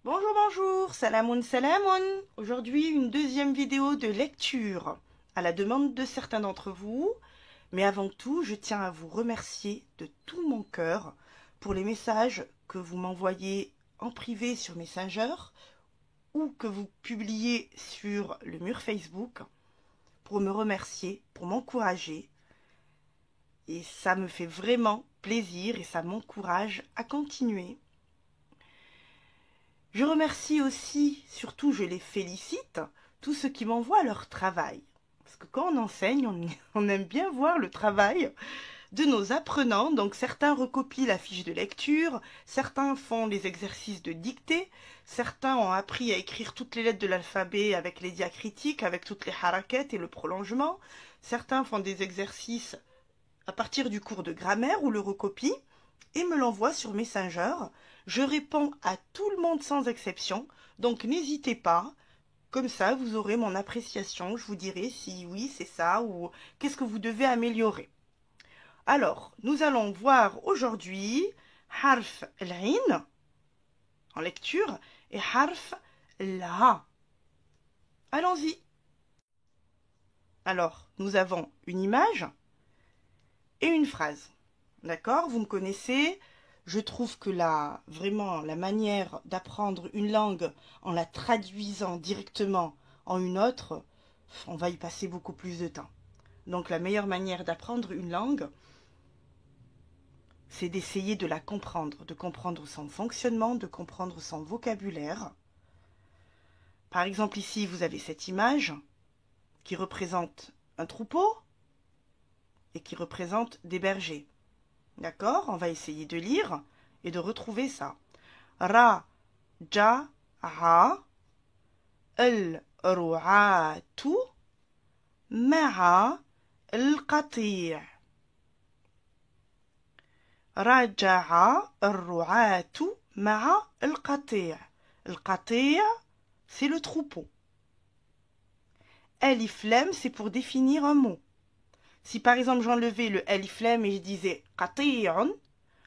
Bonjour, bonjour, salamoun, salamoun. Aujourd'hui, une deuxième vidéo de lecture à la demande de certains d'entre vous. Mais avant tout, je tiens à vous remercier de tout mon cœur pour les messages que vous m'envoyez en privé sur Messenger ou que vous publiez sur le mur Facebook pour me remercier, pour m'encourager. Et ça me fait vraiment plaisir et ça m'encourage à continuer. Je remercie aussi, surtout je les félicite, tous ceux qui m'envoient leur travail. Parce que quand on enseigne, on aime bien voir le travail de nos apprenants. Donc certains recopient la fiche de lecture, certains font les exercices de dictée, certains ont appris à écrire toutes les lettres de l'alphabet avec les diacritiques, avec toutes les harakettes et le prolongement. Certains font des exercices à partir du cours de grammaire ou le recopient et me l'envoient sur Messenger. Je réponds à tout le monde sans exception, donc n'hésitez pas. Comme ça, vous aurez mon appréciation. Je vous dirai si oui, c'est ça ou qu'est-ce que vous devez améliorer. Alors, nous allons voir aujourd'hui harf al-ain en lecture et harf la. Allons-y. Alors, nous avons une image et une phrase. D'accord? Vous me connaissez. Je trouve que vraiment, la manière d'apprendre une langue en la traduisant directement en une autre, on va y passer beaucoup plus de temps. Donc, la meilleure manière d'apprendre une langue, c'est d'essayer de la comprendre, de comprendre son fonctionnement, de comprendre son vocabulaire. Par exemple, ici, vous avez cette image qui représente un troupeau et qui représente des bergers. D'accord? On va essayer de lire et de retrouver ça. Ra, ja, ra, al-ru'atu, ma'a, al-qati'. Raja'a al-ru'atu, ma'a, al-qati'. Al-qati', c'est le troupeau. Alif lam, c'est pour définir un mot. Si par exemple j'enlevais le alif lam et je disais qati'un,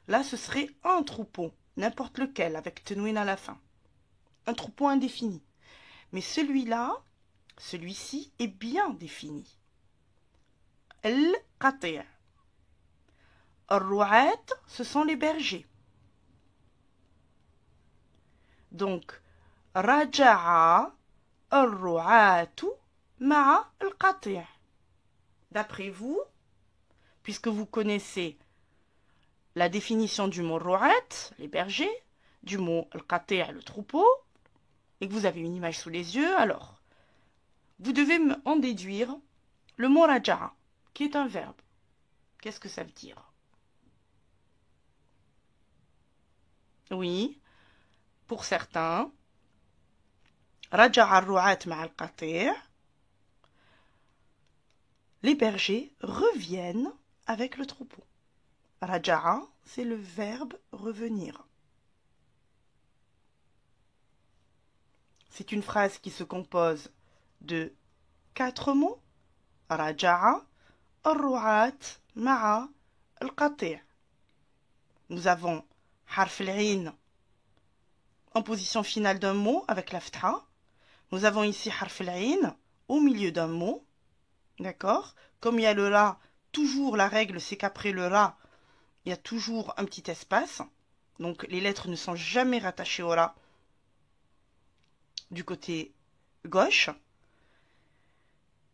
là ce serait un troupeau, n'importe lequel, avec tenouin à la fin. Un troupeau indéfini. Mais celui-là, celui-ci est bien défini. Al-qati'. Ar-ru'at, ce sont les bergers. Donc, raja'a ar-ru'atu ma'a al-qati'. D'après vous, puisque vous connaissez la définition du mot ru'at, les bergers, du mot al-qati', le troupeau, et que vous avez une image sous les yeux, alors, vous devez en déduire le mot raja'a, qui est un verbe. Qu'est-ce que ça veut dire? Oui, pour certains, raja'a ar-ru'at ma'a al-qati', les bergers reviennent avec le troupeau. Raja'a, c'est le verbe revenir. C'est une phrase qui se compose de 4 mots. Raja'a, ar-ru'at, ma'a, al-qati'. Nous avons harf al-ain en position finale d'un mot avec la ftha. Nous avons ici harf al-ain au milieu d'un mot. D'accord? Comme il y a le ra, toujours la règle c'est qu'après le ra, il y a toujours un petit espace. Donc les lettres ne sont jamais rattachées au ra du côté gauche.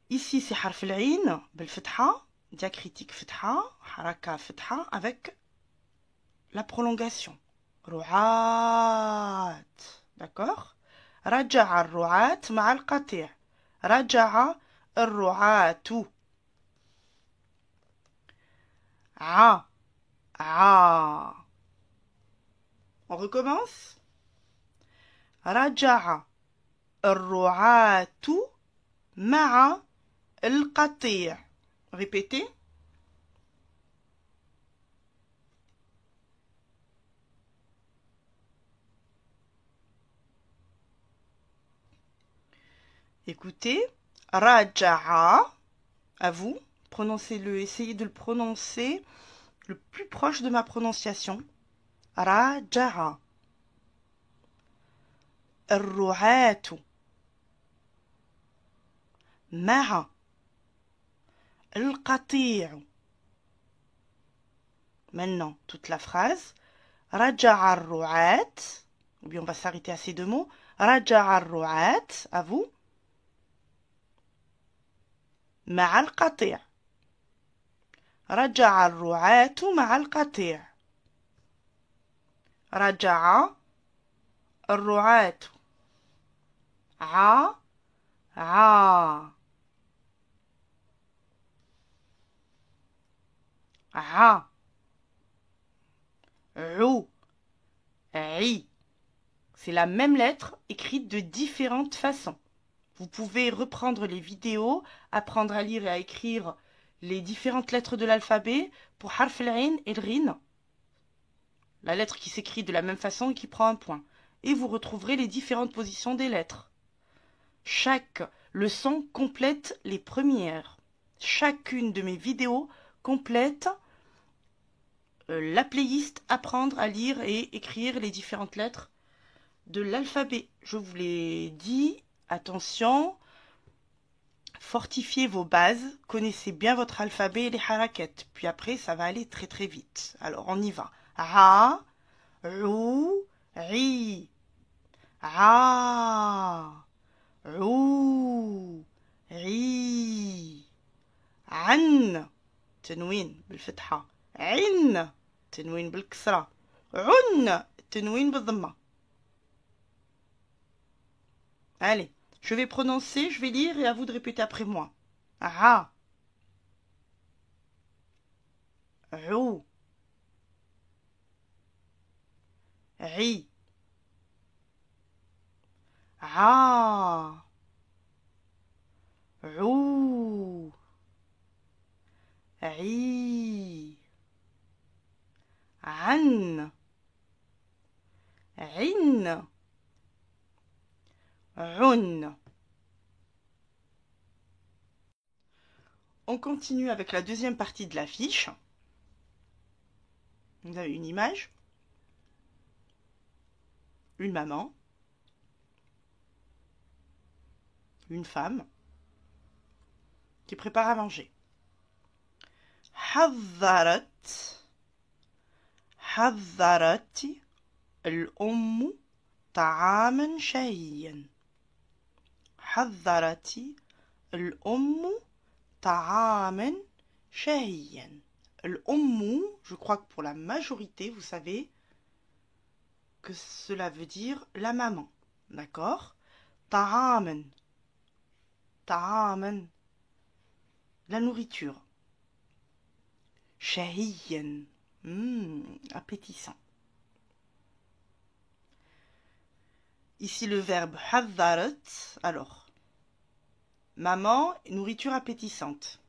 Ici c'est harf al-ain, bel fatha, diacritique fatha, haraka fatha avec la prolongation. Ru'at. D'accord? Raja'a ar-ru'at ma'a al-qati'. Raja'a ar-ru'atu. A. A. On recommence? Raja'a ar-ru'atu ma'a al-qati'. Répétez. Écoutez. Raja'a. À vous. Prononcez-le. Essayez de le prononcer le plus proche de ma prononciation. Raja'a. الرعاة مع القطيع. Maintenant, toute la phrase. رجع الرعاة. Ou bien on va s'arrêter à ces deux mots. رجع الرعاة. À vous. مع القطيع. رجع الرعاة مع القطيع. رجع الرعاة. ع ع ع عو عي. C'est la même lettre écrite de différentes façons. Vous pouvez reprendre les vidéos, apprendre à lire et à écrire les différentes lettres de l'alphabet pour harf al-ain et le rin. La lettre qui s'écrit de la même façon et qui prend un point. Et vous retrouverez les différentes positions des lettres. Chaque leçon complète les premières. Chacune de mes vidéos complète la playlist apprendre à lire et écrire les différentes lettres de l'alphabet. Je vous l'ai dit, attention, fortifiez vos bases, connaissez bien votre alphabet et les harakat. Puis après, ça va aller très très vite. Alors, on y va. Ra, rou, ri. Ra, rou, ri. عن تنوين بالفتحة. عن تنوين بالكسرة. عن تنوين بالضمة. Allez, je vais prononcer, je vais lire et à vous de répéter après moi. Ra, rou, ri, a, rou, ri, عن, عن, عن. On continue avec la deuxième partie de la fiche. Vous avez une image, une maman, une femme qui prépare à manger. حضرت الأم طعاما شهيا. حضرت الأم طعاما شهيا. الأم, je crois que pour la majorité, vous savez que cela veut dire la maman. D'accord? طعاما. طعاما. La nourriture. شهيا. Appétissant. Ici le verbe حضرت. Alors, maman, nourriture appétissante.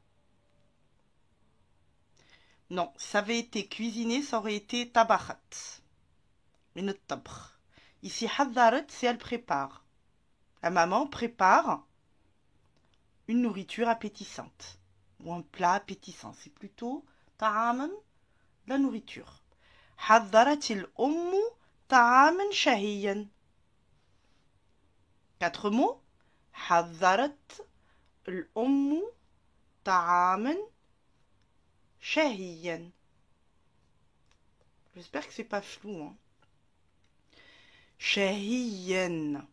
Non, ça avait été cuisiné, ça aurait été طبخت. من الطبخ. Ici حضرت, c'est elle prépare. La maman prépare une nourriture appétissante. Ou un plat appétissant. C'est plutôt طعاما, la nourriture. حضرت الأم طعاما شهيا. 4 mots. حضرت الأم طعاما شهيا. J'espère que c'est pas flou. Hein. شهيا.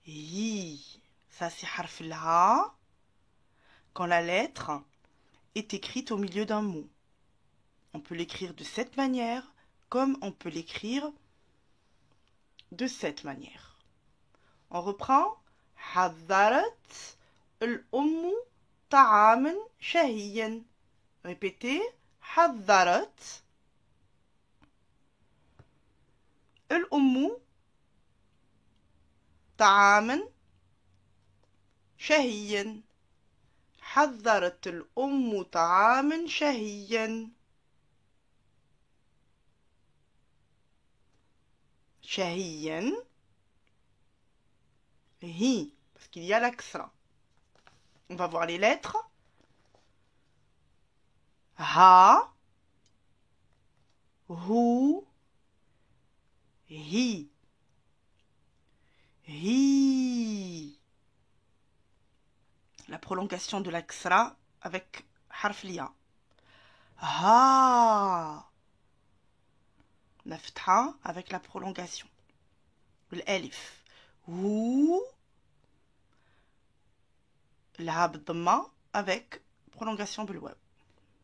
Hi. Ça c'est harf al-ha. Quand la lettre est écrite au milieu d'un mot. On peut l'écrire de cette manière, comme on peut l'écrire de cette manière. On reprend. حضرت الأم طعاما شهيا. Répétez. حضرت الأم طعاما شهيا. حضرت الأم طعاما شهيا. شهيا. Hi, parce qu'il y a l'accent. On va voir les lettres. Ha, hu, hi. hi. La prolongation de la ksra avec harf liya. Ha. La ftha avec la prolongation. L'alif. Ou. La dhamma avec prolongation بالواو.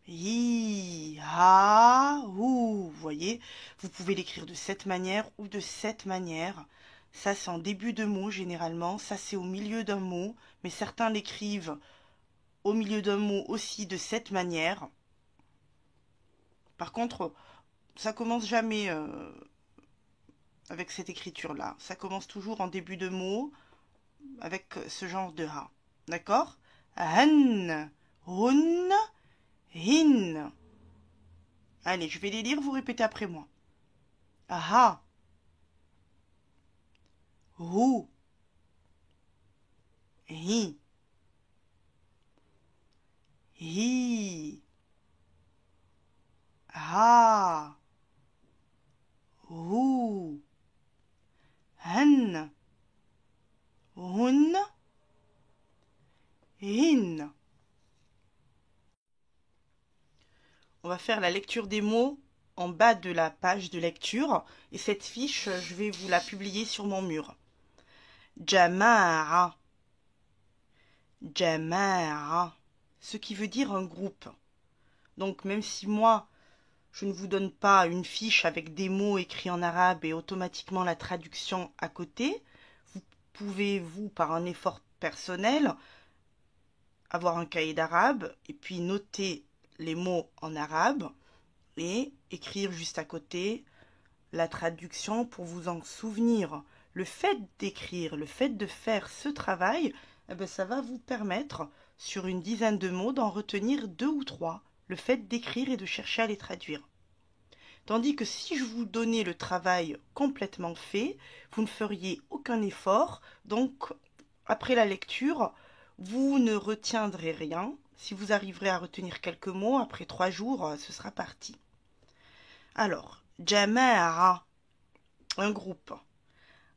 Hi, ha, ou. Vous voyez, vous pouvez l'écrire de cette manière ou de cette manière. Ça, c'est en début de mot généralement. Ça, c'est au milieu d'un mot. Mais certains l'écrivent au milieu d'un mot aussi de cette manière. Par contre, ça commence jamais avec cette écriture-là. Ça commence toujours en début de mot avec ce genre de ha. D'accord? Han, hun, hin. Allez, je vais les lire, vous répétez après moi. Ha, hu, hi, hi, ha, hu, han, hun, hin. On va faire la lecture des mots en bas de la page de lecture. Et cette fiche, je vais vous la publier sur mon mur. Jama'a. Jama'a. Ce qui veut dire un groupe. Donc même si moi, je ne vous donne pas une fiche avec des mots écrits en arabe et automatiquement la traduction à côté, vous pouvez, vous, par un effort personnel, avoir un cahier d'arabe et puis noter les mots en arabe et écrire juste à côté la traduction pour vous en souvenir. Le fait d'écrire, le fait de faire ce travail, eh bien, ça va vous permettre, sur une dizaine de mots, d'en retenir 2 ou 3. Le fait d'écrire et de chercher à les traduire. Tandis que si je vous donnais le travail complètement fait, vous ne feriez aucun effort. Donc, après la lecture, vous ne retiendrez rien. Si vous arriverez à retenir quelques mots, après 3 jours, ce sera parti. Alors, jama'a, un groupe.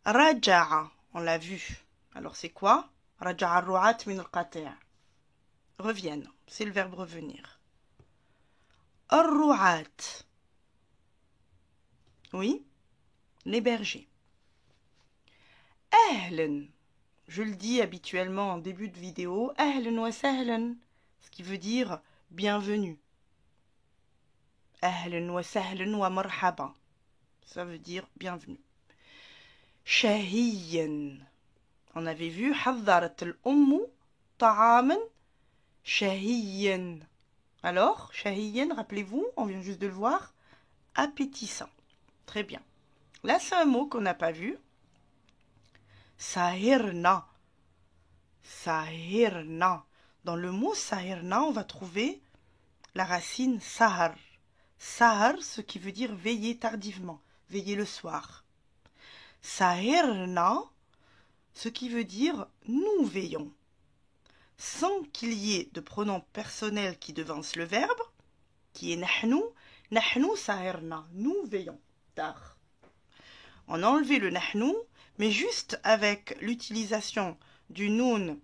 Raja'a, on l'a vu. Alors c'est quoi? Raja'a ar-ru'at min al-qati'. Reviennent, c'est le verbe revenir. Ar-ru'at. Oui, les bergers. Ahlan. Je le dis habituellement en début de vidéo. Ahlan wa sahlan. Ce qui veut dire bienvenue. Ahlan wa sahlan wa marhaba. Ça veut dire bienvenue. Shahiyan. On avait vu حضرت الأم طعاما شهيا. Alors, shahiyan, rappelez-vous, on vient juste de le voir, appétissant. Très bien. Là, c'est un mot qu'on n'a pas vu. Sahirna. Sahirna. Dans le mot sahirna, on va trouver la racine sahar. Sahar, ce qui veut dire veiller tardivement, veiller le soir. Sahirna, ce qui veut dire nous veillons. Sans qu'il y ait de pronom personnel qui devance le verbe, qui est nahnu, nahnu sahirna, nous veillons tard. On a enlevé le nahnu, mais juste avec l'utilisation du noun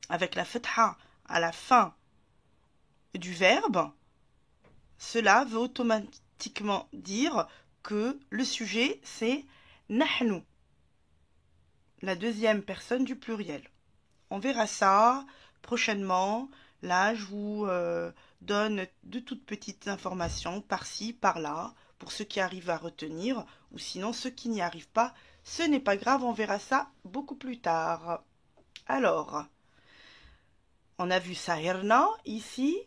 avec la fatha à la fin du verbe, cela veut automatiquement dire que le sujet c'est nahnu, la deuxième personne du pluriel. On verra ça prochainement. Là, je vous donne de toutes petites informations par-ci, par-là, pour ceux qui arrivent à retenir, ou sinon ceux qui n'y arrivent pas, ce n'est pas grave, on verra ça beaucoup plus tard. Alors, on a vu sahirna ici.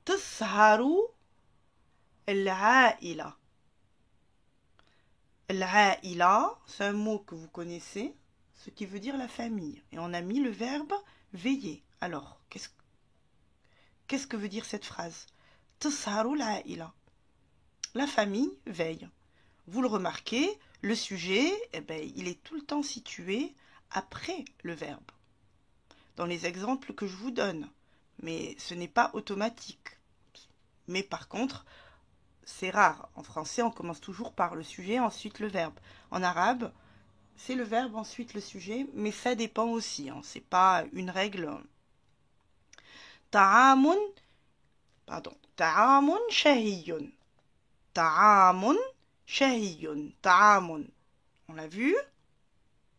Tasharu al-aïla. Al-aïla, c'est un mot que vous connaissez, ce qui veut dire la famille. Et on a mis le verbe veiller. Alors, qu'est-ce que veut dire cette phrase? Tasharu al-aïla. La famille veille. Vous le remarquez, le sujet, eh ben, il est tout le temps situé après le verbe. Dans les exemples que je vous donne. Mais ce n'est pas automatique. Mais par contre, c'est rare. En français, on commence toujours par le sujet, ensuite le verbe. En arabe, c'est le verbe, ensuite le sujet, mais ça dépend aussi, hein, c'est pas une règle. Ta'amun, pardon, ta'amun shahiyun. Ta'amun shahiyun. Ta'amun, on l'a vu,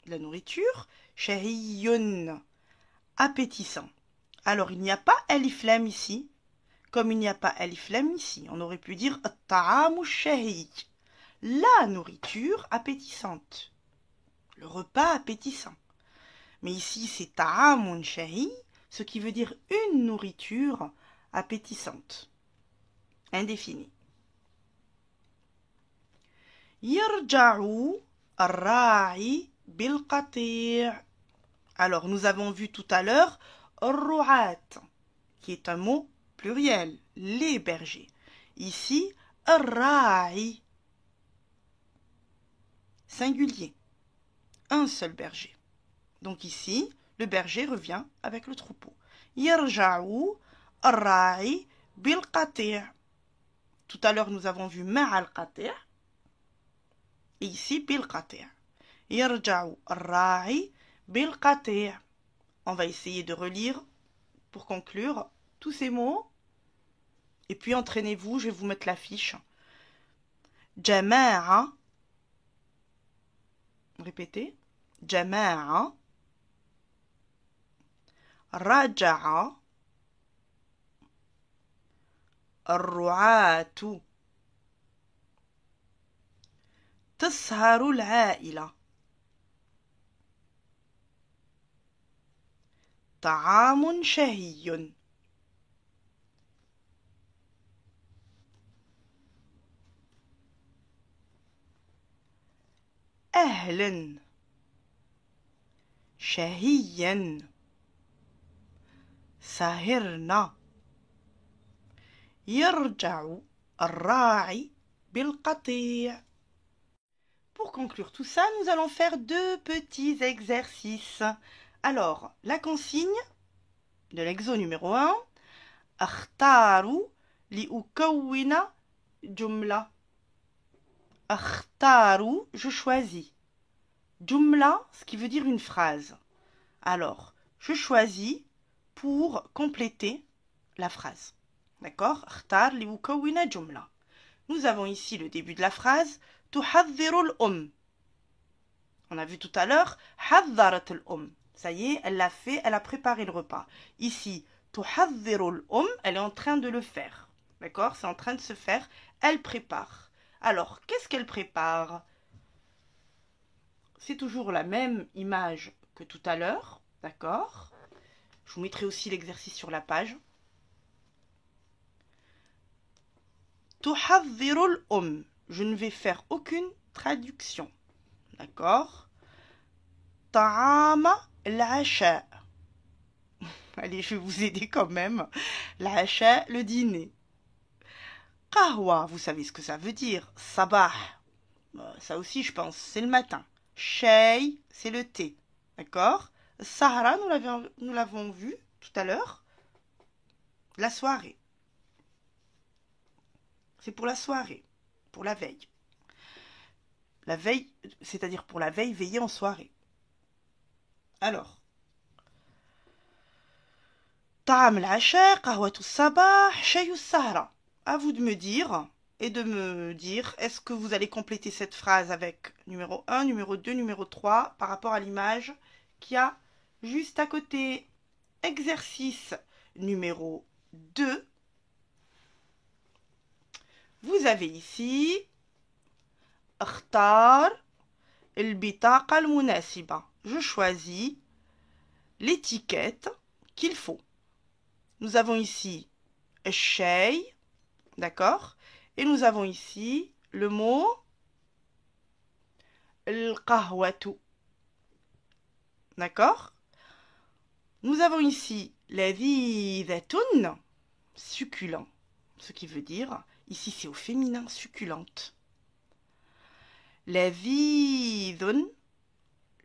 la nourriture. Shahiyun, appétissant. Alors, il n'y a pas alif lam ici, comme il n'y a pas alif lam ici. On aurait pu dire ta'amu shahi, la nourriture appétissante, le repas appétissant. Mais ici, c'est ta'amun shahi, ce qui veut dire une nourriture appétissante, indéfinie. Yarja'u ar-ra'i bil-qati'. Alors, nous avons vu tout à l'heure ar-ru'at, qui est un mot pluriel, les bergers. Ici, ar-ra'i, singulier, un seul berger. Donc ici, le berger revient avec le troupeau. Yarja'u ar-ra'i bil-qati'. Tout à l'heure, nous avons vu ma'al qati'. Et ici, bil-qati'. Yarja'u ar-ra'i bil-qati'. On va essayer de relire pour conclure tous ces mots. Et puis entraînez-vous, je vais vous mettre la fiche. Jama'a. Répétez. Jama'a. Raja'a. الرعاة. تسهر العائلة. طعام شهي. أهلا. شهيا. سهرنا. يرجع الراعي بالقطيع. Pour conclure tout ça, nous allons faire deux petits exercices. Alors, la consigne de l'exo numéro 1. أختار لأكون جملة. أختار, je choisis. Jumla, ce qui veut dire une phrase. Alors, je choisis pour compléter la phrase. D'accord? أختار لأكون جملة. Nous avons ici le début de la phrase. تحضر الأم. On a vu tout à l'heure. حضرت الأم. Ça y est, elle l'a fait, elle a préparé le repas. Ici, تحضر الأم, elle est en train de le faire. D'accord? C'est en train de se faire. Elle prépare. Alors, qu'est-ce qu'elle prépare? C'est toujours la même image que tout à l'heure. D'accord? Je vous mettrai aussi l'exercice sur la page. تحضر الأم. Je ne vais faire aucune traduction. D'accord? طعام العشاء. Allez, je vais vous aider quand même. L'asha, le dîner. Qahwa, vous savez ce que ça veut dire. Sabah, ça aussi je pense, c'est le matin. Shay, c'est le thé. D'accord? Sahara, nous l'avons vu tout à l'heure. La soirée. C'est pour la soirée, pour la veille. La veille, c'est-à-dire pour la veille, veiller en soirée. Alors, Ta'am al-asha, qahwatu sabah, shayu sahara. À vous de me dire et de me dire, est-ce que vous allez compléter cette phrase avec numéro 1, numéro 2, numéro 3 par rapport à l'image qu'il y a juste à côté. Exercice numéro 2. Vous avez ici اختار البطاقة المناسبة. Je choisis l'étiquette qu'il faut. Nous avons ici الشاي, d'accord? Et nous avons ici le mot القهوة. D'accord? Nous avons ici لذيذة, succulent, ce qui veut dire, ici c'est au féminin, succulente. لذيذ,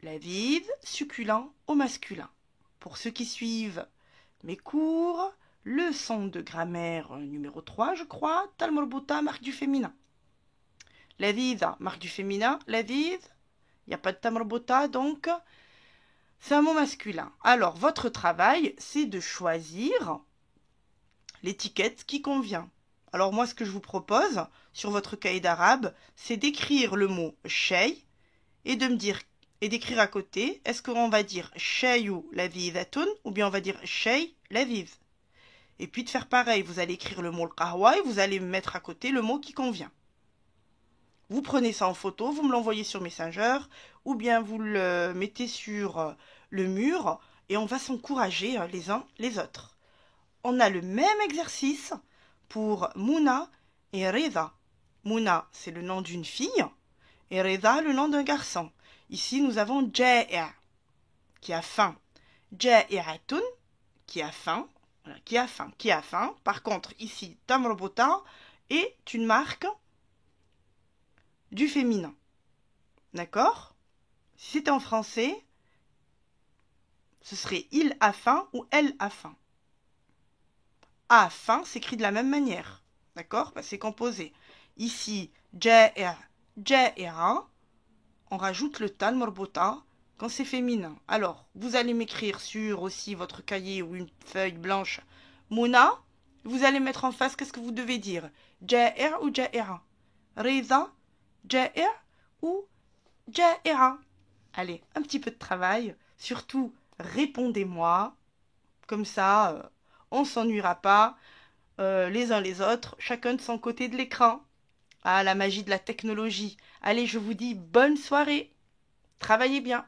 لذيذ, succulent au masculin. Pour ceux qui suivent mes cours, leçon de grammaire numéro 3, je crois, Talmorbuta, marque du féminin. لذيذة, marque du féminin, لذيذ, Il n'y a pas de tamrbota, donc c'est un mot masculin. Alors, votre travail, c'est de choisir l'étiquette qui convient. Alors moi, ce que je vous propose sur votre cahier d'arabe, c'est d'écrire le mot shay et de me dire et d'écrire à côté, est-ce qu'on va dire shayu lavidatun ou bien on va dire shay laviv. Et puis de faire pareil, vous allez écrire le mot le qahwa et vous allez mettre à côté le mot qui convient. Vous prenez ça en photo, vous me l'envoyez sur Messenger ou bien vous le mettez sur le mur et on va s'encourager les uns les autres. On a le même exercice pour Mouna et Reza. Mouna, c'est le nom d'une fille et Reza, le nom d'un garçon. Ici, nous avons Ja'a, qui a faim. Ja'i'atun, qui a faim. Voilà, qui a faim, qui a faim. Par contre, ici, Tamrbota est une marque du féminin. D'accord? Si c'était en français, ce serait il a faim ou elle a faim. A faim s'écrit de la même manière. D'accord? C'est composé. Ici, ja'a, ja'a, on rajoute le tal morbota quand c'est féminin. Alors, vous allez m'écrire sur aussi votre cahier ou une feuille blanche Mouna. Vous allez mettre en face qu'est-ce que vous devez dire. Ja'a ou ja'a. Reza, ja'a ou ja'a. Allez, un petit peu de travail. Surtout, répondez-moi. Comme ça, on ne s'ennuiera pas les uns les autres, chacun de son côté de l'écran. Ah, la magie de la technologie. Allez, je vous dis bonne soirée. Travaillez bien.